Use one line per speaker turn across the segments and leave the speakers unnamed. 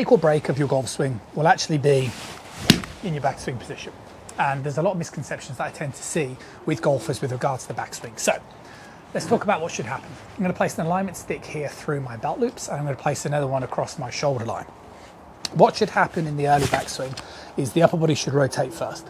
Make or break of your golf swing will actually be in your backswing position. And there's a lot of misconceptions that I tend to see with golfers with regards to the backswing. So let's talk about what should happen. I'm going to place an alignment stick here through my belt loops, and I'm going to place another one across my shoulder line. What should happen in the early backswing is the upper body should rotate first,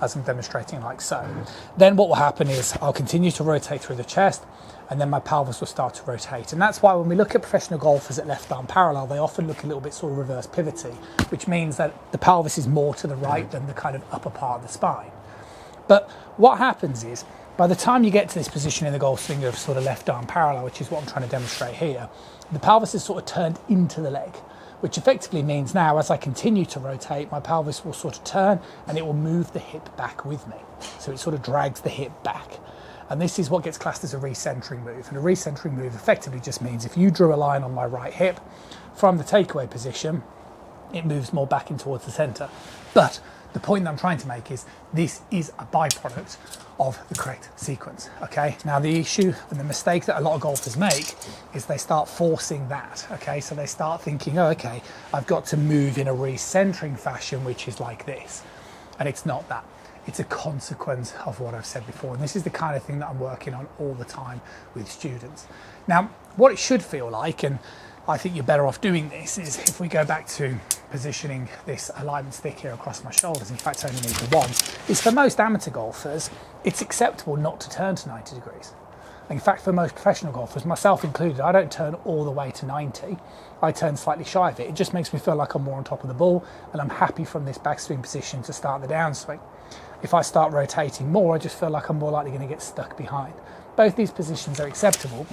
as I'm demonstrating like so. Then what will happen is I'll continue to rotate through the chest, and then my pelvis will start to rotate. And that's why when we look at professional golfers at left arm parallel, they often look a little bit sort of reverse pivoty, which means that the pelvis is more to the right than the kind of upper part of the spine. But what happens is, by the time you get to this position in the golf swing of sort of left arm parallel, which is what I'm trying to demonstrate here, the pelvis is sort of turned into the leg, which effectively means now as I continue to rotate, my pelvis will sort of turn and it will move the hip back with me. So it sort of drags the hip back. And this is what gets classed as a recentering move. And a recentering move effectively just means if you drew a line on my right hip from the takeaway position, it moves more back in towards the center. But the point that I'm trying to make is this is a byproduct of the correct sequence, okay? Now the issue and the mistake that a lot of golfers make is they start forcing that, okay? So they start thinking, oh, okay, I've got to move in a recentering fashion, which is like this. And it's not that. It's a consequence of what I've said before. And this is the kind of thing that I'm working on all the time with students. Now, what it should feel like, and I think you're better off doing this, is if we go back to positioning this alignment stick here across my shoulders, in fact I only need the one, is for most amateur golfers, it's acceptable not to turn to 90 degrees. In fact, for most professional golfers, myself included, I don't turn all the way to 90. I turn slightly shy of it. It just makes me feel like I'm more on top of the ball, and I'm happy from this backswing position to start the downswing. If I start rotating more, I just feel like I'm more likely going to get stuck behind. Both these positions are acceptable,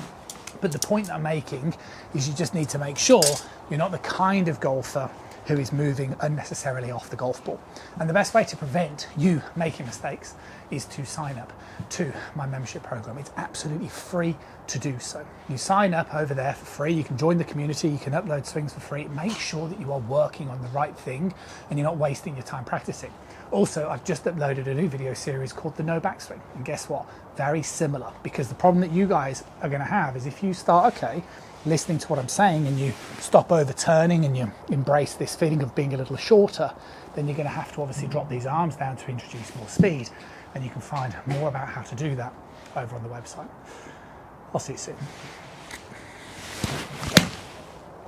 but the point that I'm making is you just need to make sure you're not the kind of golfer who is moving unnecessarily off the golf ball. And the best way to prevent you making mistakes is to sign up to my membership program. It's absolutely free to do so. You sign up over there for free, you can join the community, you can upload swings for free. Make sure that you are working on the right thing and you're not wasting your time practicing. Also, I've just uploaded a new video series called the No Backswing. And guess what? Very similar, because the problem that you guys are gonna have is if you start, listening to what I'm saying and you stop overturning and you embrace this feeling of being a little shorter, then you're going to have to obviously drop these arms down to introduce more speed, and you can find more about how to do that over on the website. I'll see you soon.